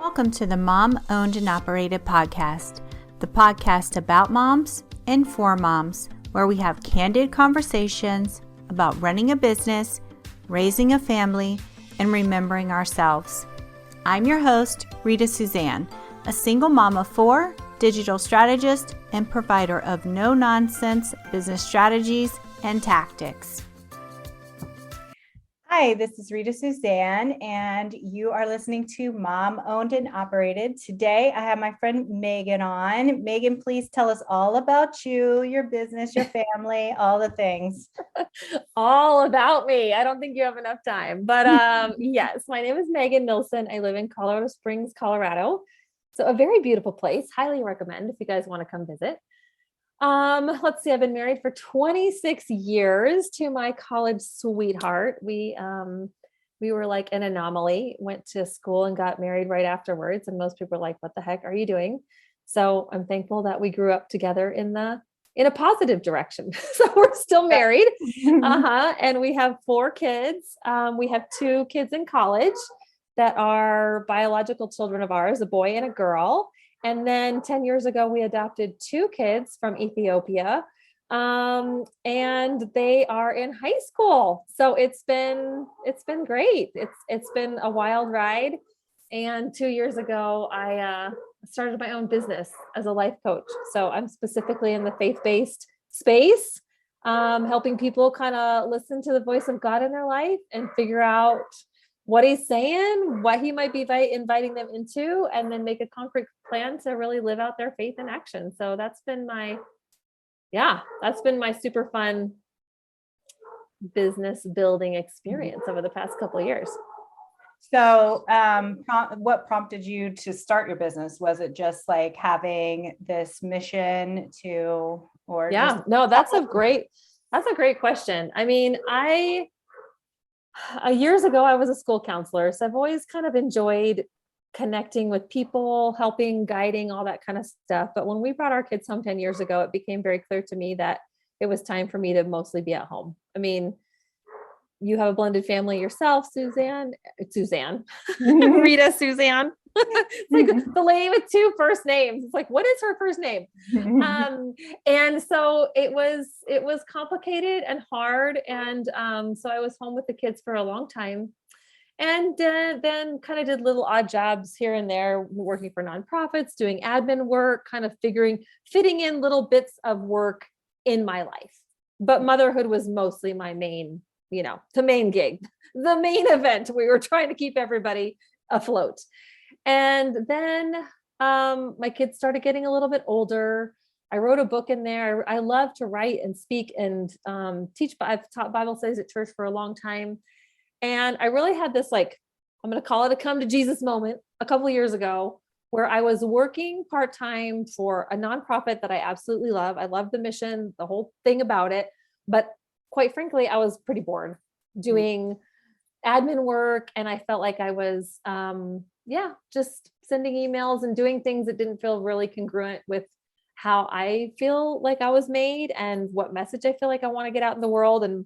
Welcome to the Mom Owned and Operated podcast, the podcast about moms and for moms, where we have candid conversations about running a business, raising a family, and remembering ourselves. I'm your host, Rita Suzanne, a single mom of four, digital strategist, and provider of no-nonsense business strategies and tactics. Hi, this is Rita Suzanne, and you are listening to Mom Owned and Operated. Today, I have my friend Megan on. Megan, please tell us all about you, your business, your family, all the things. All about me. I don't think you have enough time, but yes, my name is Megan Nilsen. I live in Colorado Springs, Colorado. So a very beautiful place. Highly recommend if you guys want to come visit. Let's see, I've been married for 26 years to my college sweetheart. We were like an anomaly, went to school and got married right afterwards. And most people are like, what the heck are you doing? So I'm thankful that we grew up together in a positive direction. So we're still married. And we have 4 kids. We have 2 kids in college that are biological children of ours, a boy and a girl. And then 10 years ago, we adopted 2 kids from Ethiopia, and they are in high school. So it's been great. It's been a wild ride. And 2 years ago, I started my own business as a life coach. So I'm specifically in the faith-based space, helping people kind of listen to the voice of God in their life and figure out what he's saying, what he might be inviting them into, and then make a concrete plan to really live out their faith in action. So that's been my super fun business building experience over the past couple of years. So what prompted you to start your business? Was it just like having this mission to, or that's a great question. I mean, years ago, I was a school counselor. So I've always kind of enjoyed connecting with people, helping, guiding, all that kind of stuff. But when we brought our kids home 10 years ago, it became very clear to me that it was time for me to mostly be at home. I mean, you have a blended family yourself, Suzanne, Rita, Suzanne. It's like the lady with 2 first names. It's like, what is her first name? And so it was complicated and hard. And so I was home with the kids for a long time. And then kind of did little odd jobs here and there, working for nonprofits, doing admin work, kind of fitting in little bits of work in my life. But motherhood was mostly my main, the main gig, the main event. We were trying to keep everybody afloat. And then my kids started getting a little bit older. I wrote a book in there. I love to write and speak and teach. I've taught Bible studies at church for a long time. And I really had this, I'm going to call it a come to Jesus moment a couple of years ago, where I was working part-time for a nonprofit that I absolutely love. I love the mission, the whole thing about it. But quite frankly, I was pretty bored doing admin work. And I felt like I was, just sending emails and doing things that didn't feel really congruent with how I feel like I was made and what message I feel like I want to get out in the world. And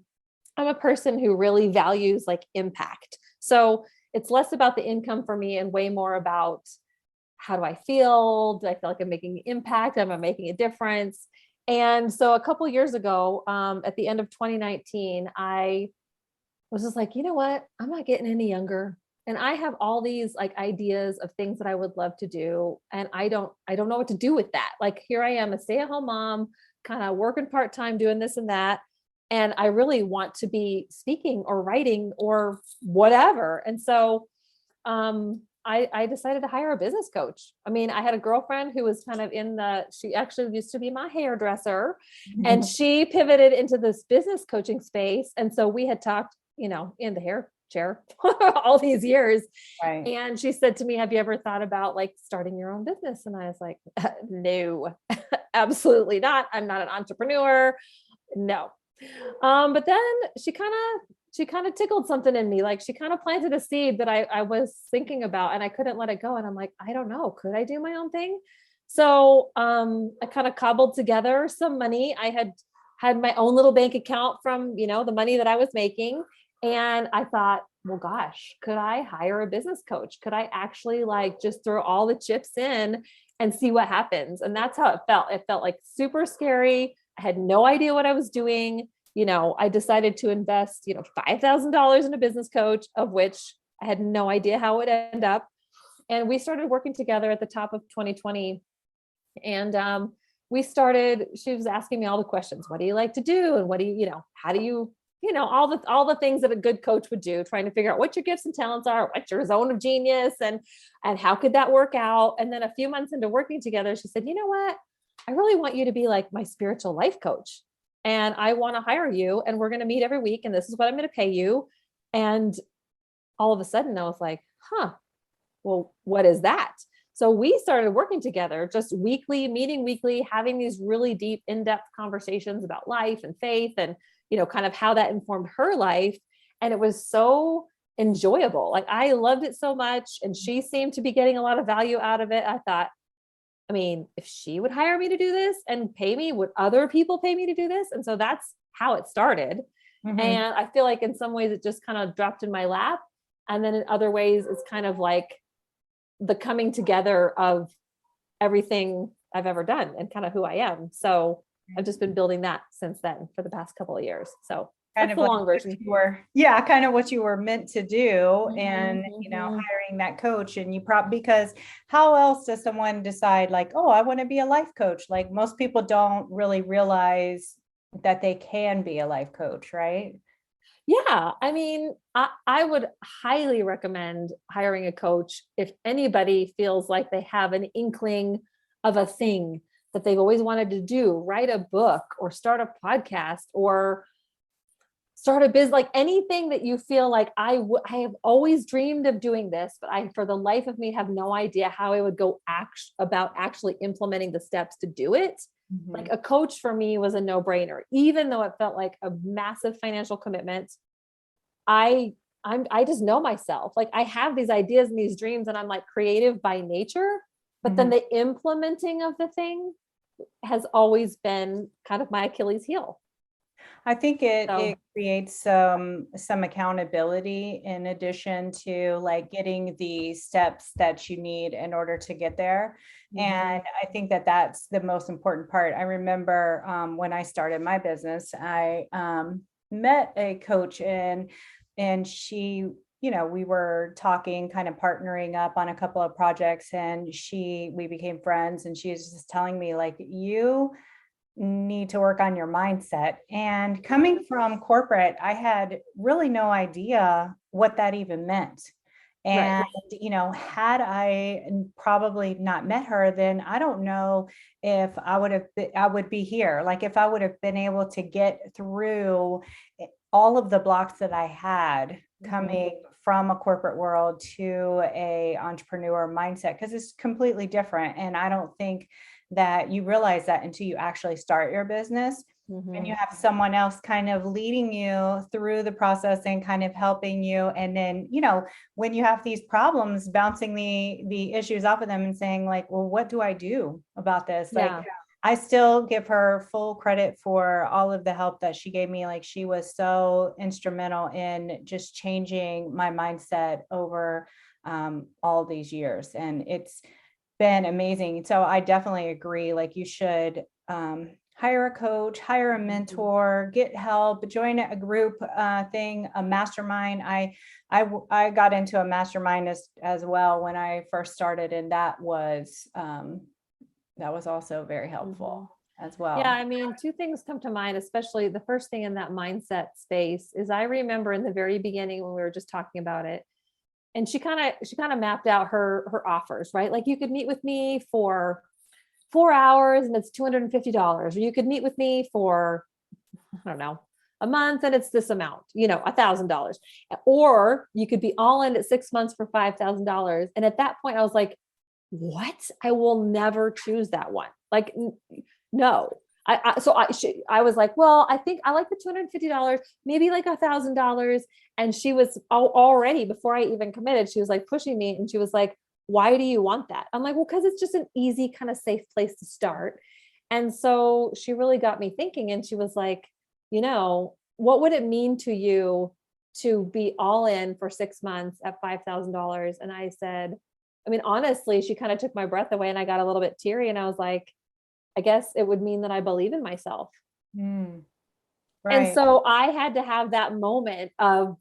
I'm a person who really values impact. So it's less about the income for me and way more about how do I feel? Do I feel like I'm making an impact? Am I making a difference? And so a couple of years ago, at the end of 2019, I was just like, you know what? I'm not getting any younger. And I have all these ideas of things that I would love to do. And I don't know what to do with that. Here I am, a stay-at-home mom, kind of working part-time, doing this and that. And I really want to be speaking or writing or whatever. And so I decided to hire a business coach. I mean, I had a girlfriend who was kind of she actually used to be my hairdresser, and she pivoted into this business coaching space. And so we had talked, in the hair chair all these years. Right. And she said to me, have you ever thought about starting your own business? And I was like, no, absolutely not. I'm not an entrepreneur. No. But then she kind of tickled something in me. She kind of planted a seed that I was thinking about, and I couldn't let it go. And I'm like, I don't know, could I do my own thing? So I kind of cobbled together some money. I had my own little bank account from, the money that I was making. And I thought, well, gosh, could I hire a business coach? Could I actually like just throw all the chips in and see what happens? And that's how it felt. It felt like super scary. I had no idea what I was doing. I decided to invest, $5,000 in a business coach, of which I had no idea how it would end up. And we started working together at the top of 2020. And she was asking me all the questions. What do you like to do? And what do how do you, all the things that a good coach would do, trying to figure out what your gifts and talents are, what's your zone of genius, and how could that work out? And then a few months into working together, she said, you know what? I really want you to be like my spiritual life coach. And I want to hire you, and we're going to meet every week. And this is what I'm going to pay you. And all of a sudden I was like, well, what is that? So we started working together, just meeting weekly, having these really deep, in-depth conversations about life and faith and, kind of how that informed her life. And it was so enjoyable. Like I loved it so much. And she seemed to be getting a lot of value out of it. I thought, I mean, if she would hire me to do this and pay me, would other people pay me to do this? And so that's how it started. Mm-hmm. And I feel like in some ways it just kind of dropped in my lap. And then in other ways, it's kind of like the coming together of everything I've ever done and kind of who I am. So I've just been building that since then for the past couple of years. So kind of the long version. Kind of what you were meant to do. And, hiring that coach, and because how else does someone decide like, oh, I want to be a life coach? Like most people don't really realize that they can be a life coach, right? Yeah. I mean, I would highly recommend hiring a coach if anybody feels like they have an inkling of a thing that they've always wanted to do, write a book or start a podcast or start a business, like anything that you feel like I have always dreamed of doing this, but I, for the life of me, have no idea how I would go about actually implementing the steps to do it. Mm-hmm. Like a coach for me was a no-brainer, even though it felt like a massive financial commitment. I just know myself. Like I have these ideas and these dreams, and I'm like creative by nature, but then the implementing of the thing has always been kind of my Achilles heel. I think it creates some accountability in addition to like getting the steps that you need in order to get there. Mm-hmm. And I think that that's the most important part. I remember when I started my business, I met a coach and she, we were talking, kind of partnering up on a couple of projects, and we became friends, and she was just telling me like, you need to work on your mindset. And coming from corporate, I had really no idea what that even meant. And, right. Had I probably not met her, then I don't know if I would be here. Like if I would have been able to get through all of the blocks that I had coming from a corporate world to a entrepreneur mindset, because it's completely different. And I don't think that you realize that until you actually start your business. Mm-hmm. And you have someone else kind of leading you through the process and kind of helping you. And then, when you have these problems, bouncing the issues off of them and saying like, well, what do I do about this? Yeah. Like, I still give her full credit for all of the help that she gave me. Like she was so instrumental in just changing my mindset over all these years. And it's been amazing. So I definitely agree. Like you should hire a coach, hire a mentor, get help, join a group thing, a mastermind. I got into a mastermind as well when I first started, and that was also very helpful as well. Yeah, I mean, two things come to mind, especially the first thing in that mindset space is I remember in the very beginning when we were just talking about it, and she kind of mapped out her offers, right? Like you could meet with me for 4 hours and it's $250, or you could meet with me for, I don't know, a month and it's this amount, $1,000, or you could be all in at 6 months for $5,000. And at that point I was like, what? I will never choose that one. Like, no. I was like, well, I think I like the $250, maybe like $1,000. And she was already, before I even committed, she was like pushing me, and she was like, why do you want that? I'm like, well, because it's just an easy kind of safe place to start. And so she really got me thinking, and she was like, what would it mean to you to be all in for 6 months at $5,000. And I said, I mean, honestly, she kind of took my breath away and I got a little bit teary and I was like, I guess it would mean that I believe in myself. Right. And so I had to have that moment of,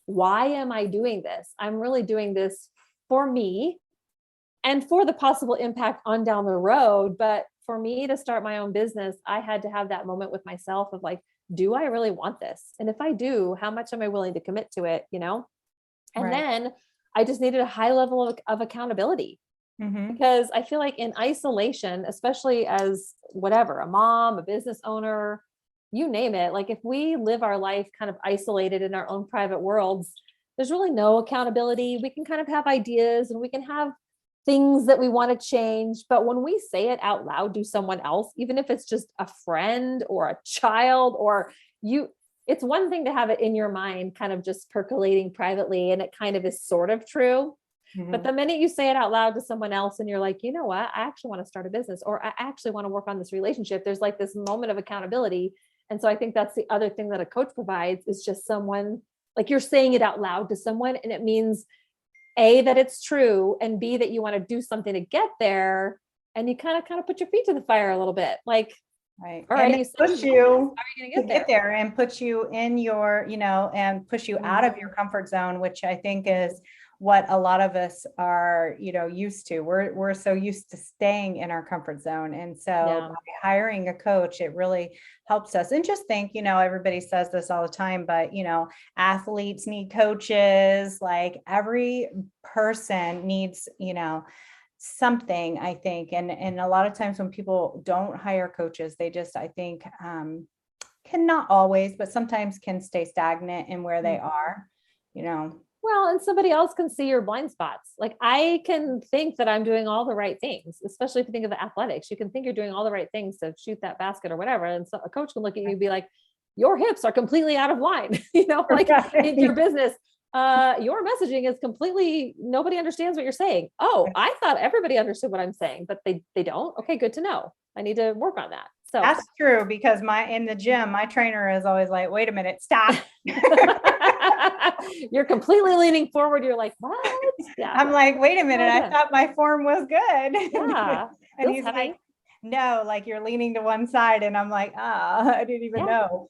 why am I doing this? I'm really doing this for me and for the possible impact on down the road. But for me to start my own business, I had to have that moment with myself of like, do I really want this? And if I do, how much am I willing to commit to it? You know? And then I just needed a high level of accountability, because I feel like in isolation, especially as whatever, a mom, a business owner, you name it, like if we live our life kind of isolated in our own private worlds, there's really no accountability. We can kind of have ideas and we can have things that we want to change. But when we say it out loud to someone else, even if it's just a friend or a child or you, it's one thing to have it in your mind, kind of just percolating privately. And it kind of is sort of true. But the minute you say it out loud to someone else and you're like, you know what, I actually want to start a business, or I actually want to work on this relationship, there's like this moment of accountability. And so I think that's the other thing that a coach provides, is just someone, like you're saying it out loud to someone, and it means A, that it's true, and B, that you want to do something to get there. And you kind of put your feet to the fire a little bit, like, all right, you push you to get there and put you in your, and push you out of your comfort zone, which I think is what a lot of us are, used to. We're so used to staying in our comfort zone. And so by hiring a coach, it really helps us. And just think, everybody says this all the time, but, athletes need coaches, like every person needs, something, I think. And a lot of times when people don't hire coaches, they just, I think, can not always, but sometimes can stay stagnant in where they are, Well, and somebody else can see your blind spots. Like I can think that I'm doing all the right things, especially if you think of the athletics. You can think you're doing all the right things to shoot that basket or whatever. And so a coach can look at you and be like, your hips are completely out of line, like in your business. Your messaging is completely, nobody understands what you're saying. Oh, I thought everybody understood what I'm saying, but they don't. Okay, good to know. I need to work on that. So that's true, because in the gym, my trainer is always like, wait a minute, stop. You're completely leaning forward. You're like, what? Yeah. I'm like, wait a minute. I thought my form was good. Yeah. And he's like, no, like you're leaning to one side. And I'm like, I didn't even know,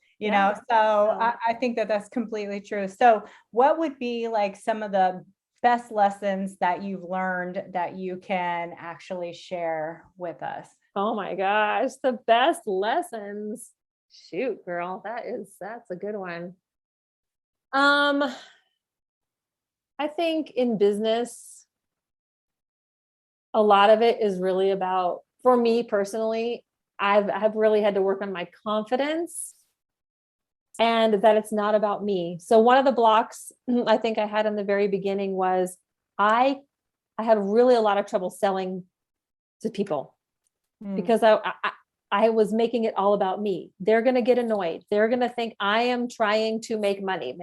so I think that that's completely true. So what would be like some of the best lessons that you've learned that you can actually share with us? Oh my gosh, the best lessons. Shoot, girl, that's a good one. I think in business, a lot of it is really about, for me personally, I've really had to work on my confidence and that it's not about me. So one of the blocks I think I had in the very beginning was I had really a lot of trouble selling to people because I was making it all about me. They're going to get annoyed. They're going to think I am trying to make money,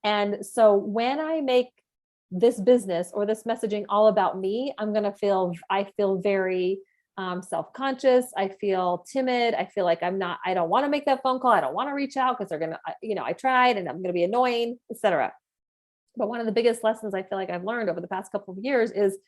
And so when I make this business or this messaging all about me, I feel very self-conscious. I feel timid. I feel like I don't want to make that phone call. I don't want to reach out because they're going to, I tried and I'm going to be annoying, etc. But one of the biggest lessons I feel like I've learned over the past couple of years is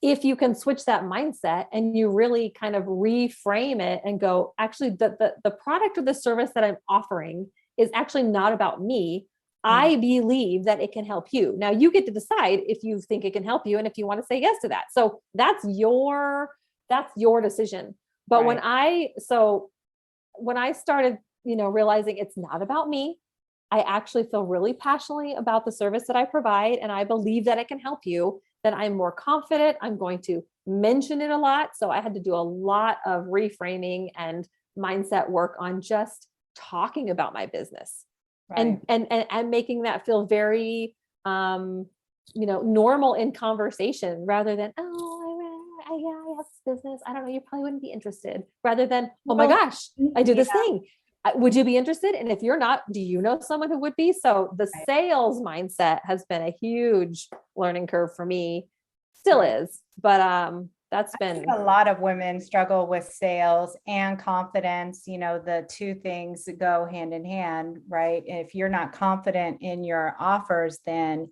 if you can switch that mindset and you really kind of reframe it and go, actually, the product or the service that I'm offering is actually not about me. I believe that it can help you. Now you get to decide if you think it can help you and if you want to say yes to that. So that's your decision. But when I started, realizing it's not about me, I actually feel really passionately about the service that I provide and I believe that it can help you, then I'm more confident. I'm going to mention it a lot. So I had to do a lot of reframing and mindset work on just talking about my business. Right. And making that feel very, normal in conversation rather than, I have this business. I don't know. You probably wouldn't be interested, rather than, oh my gosh, I do this thing. Would you be interested? And if you're not, do you know someone who would be? So the sales mindset has been a huge learning curve for me, still is, but That's I think been, a lot of women struggle with sales and confidence. The two things go hand in hand, right? If you're not confident in your offers, then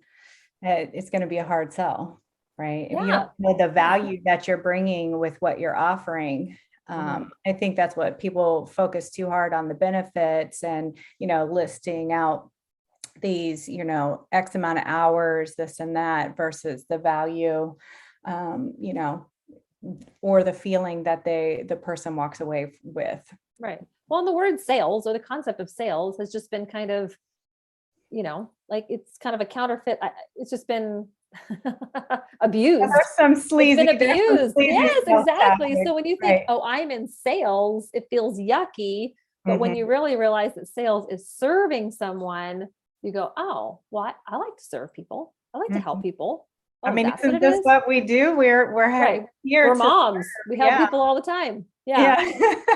it's going to be a hard sell, right? If you yeah. don't know the value that you're bringing with what you're offering. I think that's what people focus too hard on, the benefits and, listing out these, X amount of hours, this and that, versus the value, or the feeling that the person walks away with. Right. Well, and the word sales, or the concept of sales, has just been kind of, like it's kind of a counterfeit. It's just been abused. There's some sleazy. It's been abused. Yes, exactly. Tactics, So when you think, right. oh, I'm in sales, it feels yucky. But when Mhm. you really realize that sales is serving someone, you go, oh, well, I like to serve people. I like to help Mhm. people. I Oh, mean, that's what isn't it this is. what we do? We're Right. here We're to moms. We help yeah. people all the time. Yeah.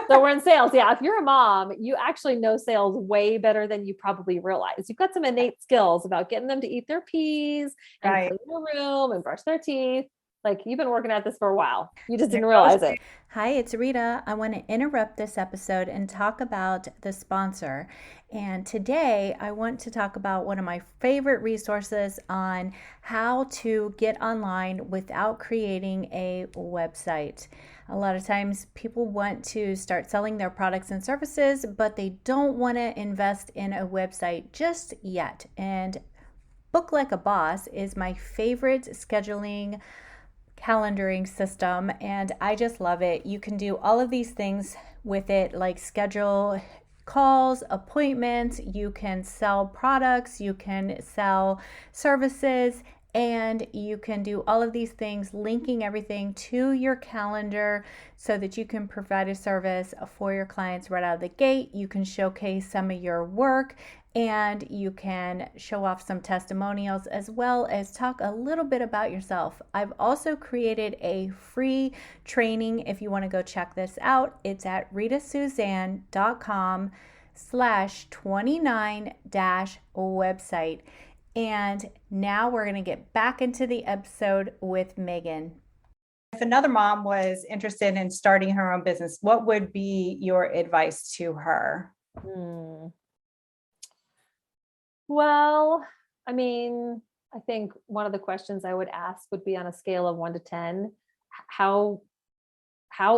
So we're in sales. Yeah. If you're a mom, you actually know sales way better than you probably realize. You've got some innate skills about getting them to eat their peas and Right. clean their room and brush their teeth. Like, you've been working at this for a while. You just didn't There goes realize it. Hi, it's Rita. I want to interrupt this episode and talk about the sponsor. And today I want to talk about one of my favorite resources on how to get online without creating a website. A lot of times people want to start selling their products and services, but they don't want to invest in a website just yet. And Book Like a Boss is my favorite scheduling calendaring system, and I just love it. You can do all of these things with it, like schedule calls, appointments, you can sell products, you can sell services, and you can do all of these things, linking everything to your calendar so that you can provide a service for your clients right out of the gate. You can showcase some of your work, and you can show off some testimonials, as well as talk a little bit about yourself. I've also created a free training if you want to go check this out. It's at ritasuzanne.com/29-website. And now we're going to get back into the episode with Megan. If another mom was interested in starting her own business, what would be your advice to her? Well, I mean, I think one of the questions I would ask would be, on a scale of 1 to 10, how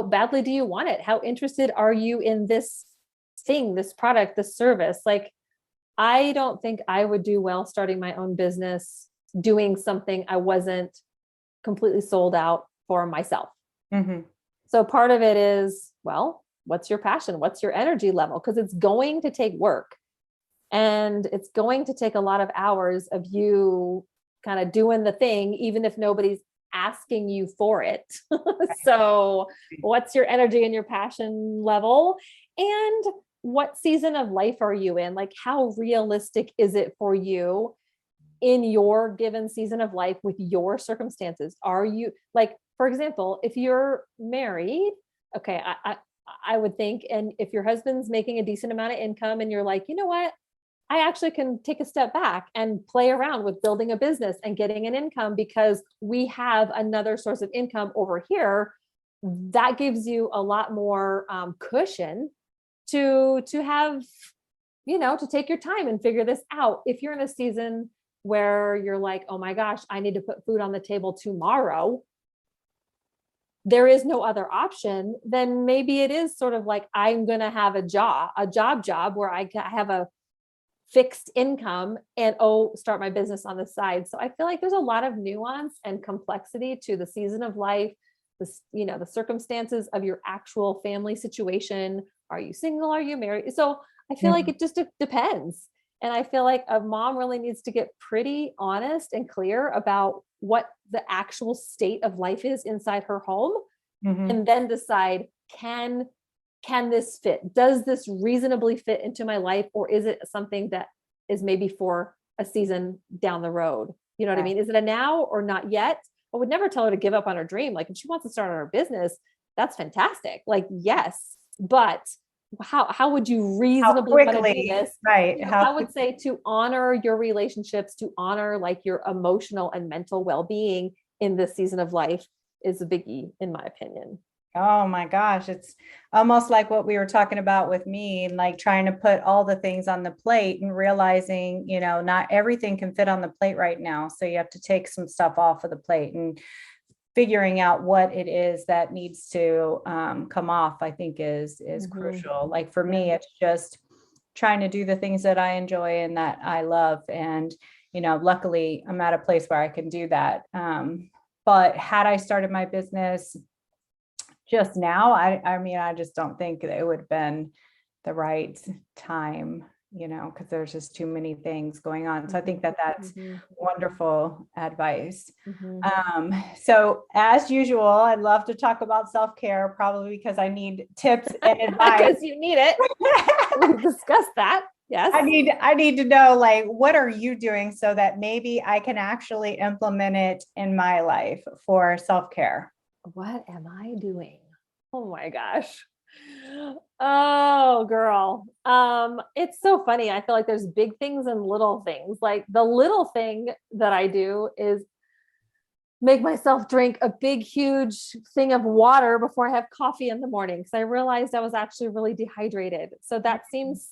badly do you want it? How interested are you in this thing, this product, this service? Like, I don't think I would do well starting my own business doing something I wasn't completely sold out for myself. Mm-hmm. So part of it is, well, what's your passion? What's your energy level? Because it's going to take work. And it's going to take a lot of hours of you kind of doing the thing, even if nobody's asking you for it. So what's your energy and your passion level? And what season of life are you in? Like, how realistic is it for you in your given season of life with your circumstances? Are you, like, for example, if you're married, okay, I would think, and if your husband's making a decent amount of income and you're like, you know what, I actually can take a step back and play around with building a business and getting an income because we have another source of income over here. That gives you a lot more cushion to have, to take your time and figure this out. If you're in a season where you're like, oh my gosh, I need to put food on the table tomorrow, there is no other option, then maybe it is sort of like, I'm going to have a job where I have a fixed income and start my business on the side. So I feel like there's a lot of nuance and complexity to the season of life, the circumstances of your actual family situation. Are you single? Are you married? So I feel like it just depends. And I feel like a mom really needs to get pretty honest and clear about what the actual state of life is inside her home, and then decide, can this fit? Does this reasonably fit into my life? Or is it something that is maybe for a season down the road? You know what I mean? Is it a now or not yet? I would never tell her to give up on her dream. Like, if she wants to start on her business, that's fantastic. Like, yes, but how would you reasonably want to do this? Right. I would say to honor your relationships, to honor like your emotional and mental well-being in this season of life is a biggie in my opinion. Oh my gosh, it's almost like what we were talking about with me, like trying to put all the things on the plate and realizing, not everything can fit on the plate right now. So you have to take some stuff off of the plate, and figuring out what it is that needs to come off, I think is crucial. Like for me, it's just trying to do the things that I enjoy and that I love. And, luckily I'm at a place where I can do that. But had I started my business just now, I just don't think that it would have been the right time, because there's just too many things going on. So I think that that's wonderful advice. So as usual, I'd love to talk about self-care, probably because I need tips and advice. Because you need it. We've discussed that. Yes. I need to know, like, what are you doing so that maybe I can actually implement it in my life for self-care? What am I doing? Oh my gosh. Oh, girl. It's so funny. I feel like there's big things and little things. Like the little thing that I do is make myself drink a big, huge thing of water before I have coffee in the morning, because I realized I was actually really dehydrated. So that seems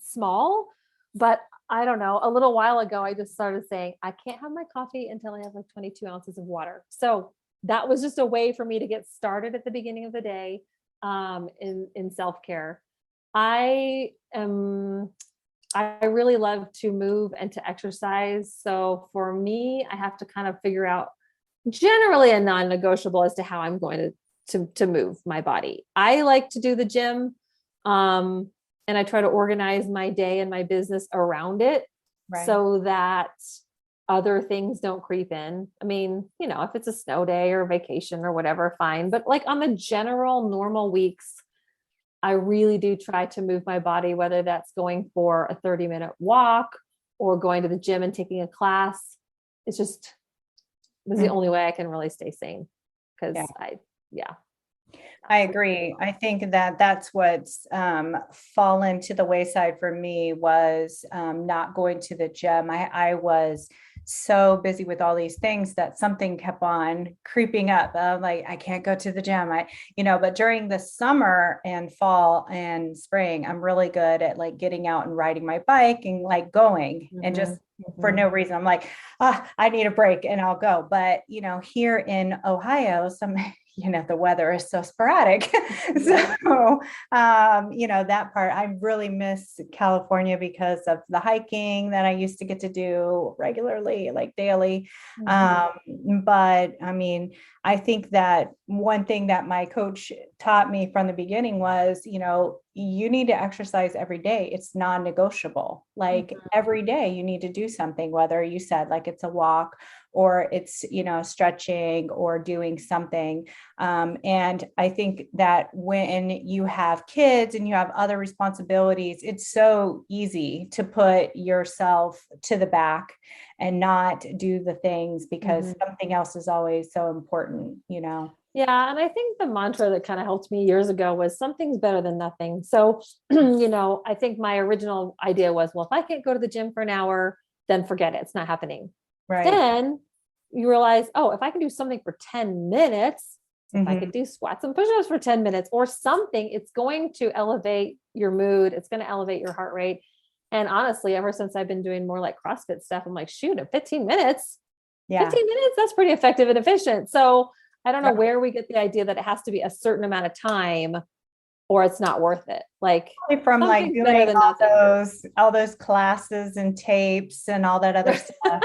small, but I don't know. A little while ago, I just started saying, I can't have my coffee until I have like 22 ounces of water. So that was just a way for me to get started at the beginning of the day in self-care. I really love to move and to exercise. So for me, I have to kind of figure out generally a non-negotiable as to how I'm going to move my body. I like to do the gym. And I try to organize my day and my business around it so that other things don't creep in. I mean, if it's a snow day or vacation or whatever, fine. But like on the general normal weeks, I really do try to move my body, whether that's going for a 30-minute walk or going to the gym and taking a class. It's the only way I can really stay sane. Because I agree. I think that that's what's fallen to the wayside for me was not going to the gym. I was so busy with all these things that something kept on creeping up. Like, I can't go to the gym. But during the summer and fall and spring, I'm really good at like getting out and riding my bike and like going and just for no reason. I'm like, I need a break and I'll go. But, here in Ohio, the weather is so sporadic. So, that part, I really miss California because of the hiking that I used to get to do regularly, like daily. But I mean, I think that one thing that my coach taught me from the beginning was, you need to exercise every day. It's non-negotiable. Like every day you need to do something, whether you said like it's a walk or it's, stretching or doing something. And I think that when you have kids and you have other responsibilities, it's so easy to put yourself to the back and not do the things because something else is always so important, Yeah. And I think the mantra that kind of helped me years ago was something's better than nothing. So, I think my original idea was, well, if I can't go to the gym for an hour, then forget it. It's not happening. Right. Then you realize, if I can do something for 10 minutes, if I could do squats and push-ups for 10 minutes or something, it's going to elevate your mood. It's going to elevate your heart rate. And honestly, ever since I've been doing more like CrossFit stuff, I'm like, shoot, at 15 minutes, 15 minutes, that's pretty effective and efficient. So I don't know where we get the idea that it has to be a certain amount of time or it's not worth it. Like from like doing all those classes and tapes and all that other stuff.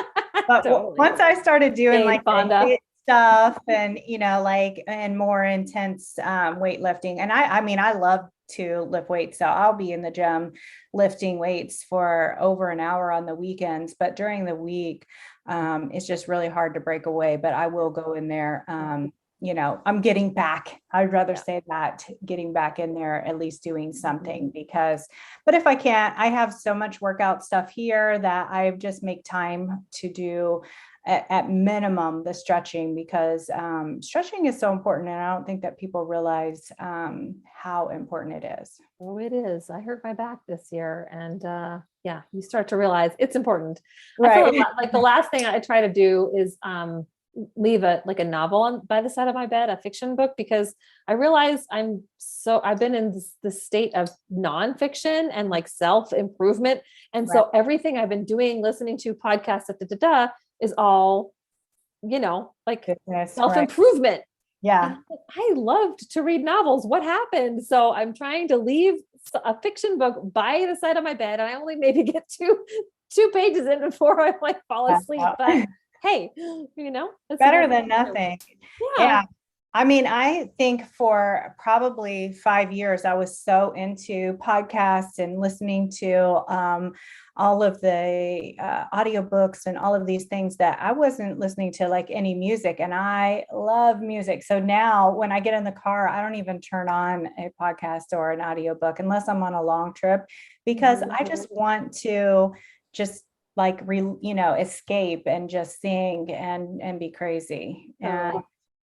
But once I started doing like the stuff and, and more intense weightlifting. And I love to lift weights. So I'll be in the gym lifting weights for over an hour on the weekends, but during the week, it's just really hard to break away, but I will go in there. I'm getting back. I'd rather say that getting back in there, at least doing something but if I can't, I have so much workout stuff here that I just make time to do at minimum the stretching because stretching is so important. And I don't think that people realize how important it is. Oh, it is. I hurt my back this year and you start to realize it's important. Right. I feel like the last thing I try to do is leave a novel by the side of my bed, a fiction book, because I realize I've been in this state of nonfiction and like self-improvement. And so everything I've been doing, listening to podcasts, is all, like self-improvement. Yeah. And I loved to read novels. What happened? So I'm trying to leave a fiction book by the side of my bed. And I only maybe get two pages in before I like fall asleep. But hey, it's better than nothing. Yeah. I mean, I think for probably 5 years, I was so into podcasts and listening to all of the audiobooks and all of these things that I wasn't listening to like any music. And I love music. So now when I get in the car, I don't even turn on a podcast or an audiobook unless I'm on a long trip, because I just want to just like, escape and just sing and be crazy. And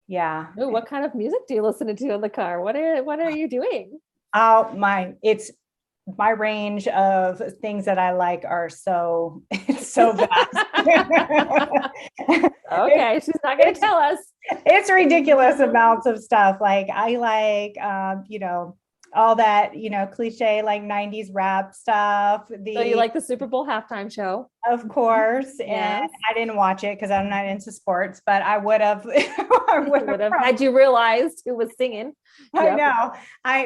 yeah. Ooh, what kind of music do you listen to in the car? What are you doing? It's my range of things that I like are it's so vast. Okay, she's not going to tell us. It's ridiculous amounts of stuff. Like I like, all that, cliche, like 90s rap stuff. So you like the Super Bowl halftime show? Of course. Yes. And I didn't watch it because I'm not into sports, but I would have. Had you realized who was singing. I know.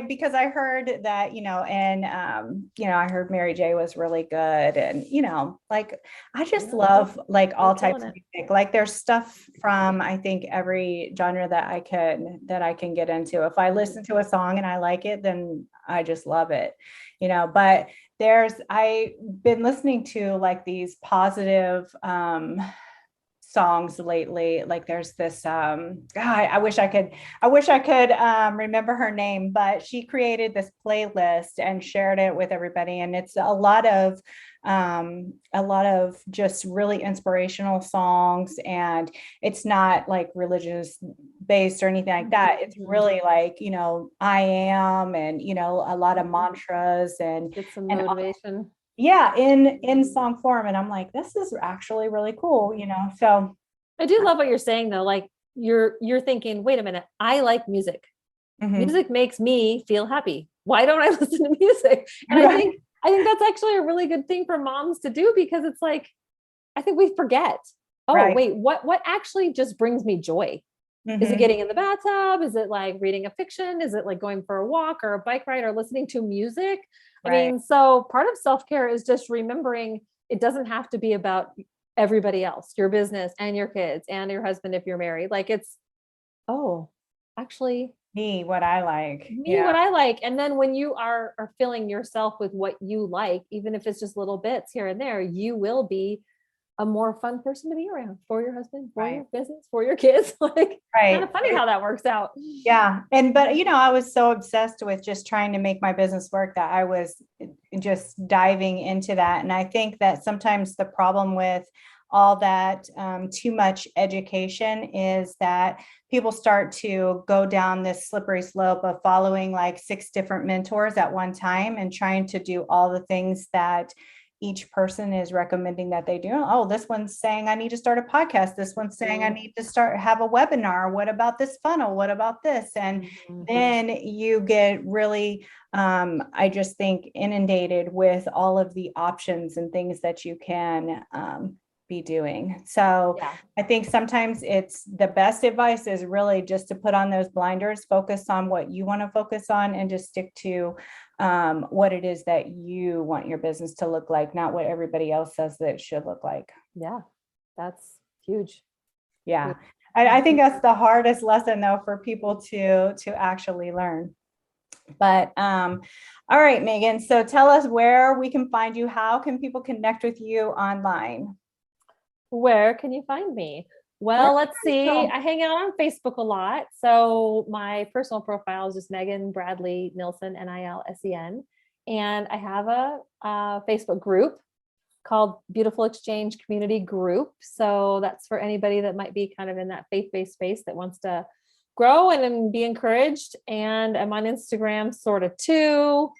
Because I heard that, I heard Mary J was really good. And, like, I just love like all types of music. Like there's stuff from, I think, every genre that I can get into. If I listen to a song and I like it, then I just love it, but I've been listening to like these positive, songs lately. Like there's this I wish I could remember her name, but she created this playlist and shared it with everybody, and it's a lot of just really inspirational songs, and it's not like religious based or anything like that. It's really like, I am, and a lot of mantras and get some motivation. In song form. And I'm like, this is actually really cool, so I do love what you're saying though. Like you're thinking, wait a minute, I like music. Mm-hmm. Music makes me feel happy. Why don't I listen to music? And I think that's actually a really good thing for moms to do, because it's like, I think we forget, wait, what actually just brings me joy? Mm-hmm. Is it getting in the bathtub? Is it like reading a fiction? Is it like going for a walk or a bike ride or listening to music? I mean, so part of self-care is just remembering it doesn't have to be about everybody else, your business and your kids and your husband if you're married. Like it's, actually what I like. What I like. And then when you are filling yourself with what you like, even if it's just little bits here and there, you will be a more fun person to be around for your husband, for your business, for your kids. Like kind of funny how that works out. Yeah. But I was so obsessed with just trying to make my business work that I was just diving into that. And I think that sometimes the problem with all that too much education is that people start to go down this slippery slope of following like 6 different mentors at one time and trying to do all the things that each person is recommending that they do. Oh, this one's saying I need to start a podcast. This one's saying I need to have a webinar. What about this funnel? What about this? And then you get really, I just think, inundated with all of the options and things that you can be doing. So I think sometimes it's the best advice is really just to put on those blinders, focus on what you want to focus on, and just stick to what it is that you want your business to look like, not what everybody else says that it should look like. Yeah, that's huge. Yeah. I think that's the hardest lesson though for people to actually learn. But all right, Megan, so tell us where we can find you. How can people connect with you online? Where can you find me? Well, let's see. I hang out on Facebook a lot. So my personal profile is just Megan Bradley Nilsen, Nilsen. And I have a Facebook group called Beautiful Exchange Community Group. So that's for anybody that might be kind of in that faith-based space that wants to grow and be encouraged. And I'm on Instagram sort of too.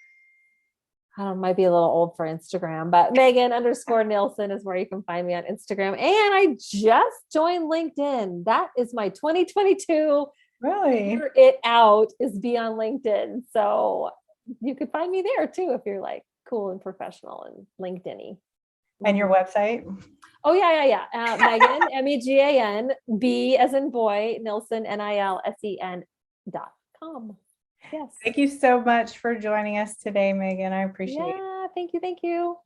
I don't know, might be a little old for Instagram, but Megan_Nilsen is where you can find me on Instagram. And I just joined LinkedIn. That is my 2022. Really? Figure it out is be on LinkedIn. So you could find me there too if you're like cool and professional and LinkedIn-y. And your website? Oh yeah. Megan, MEGAN, B as in boy, Nilsen, NILSEN.com. Yes. Thank you so much for joining us today, Megan. I appreciate it. Yeah, thank you.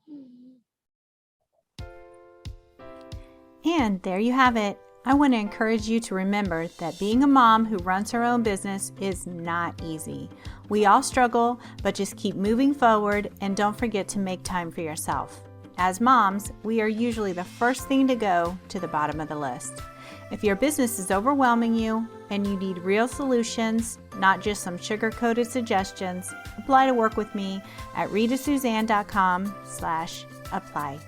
And there you have it. I want to encourage you to remember that being a mom who runs her own business is not easy. We all struggle, but just keep moving forward and don't forget to make time for yourself. As moms, we are usually the first thing to go to the bottom of the list. If your business is overwhelming you and you need real solutions, not just some sugar-coated suggestions, apply to work with me at ritasuzanne.com/apply.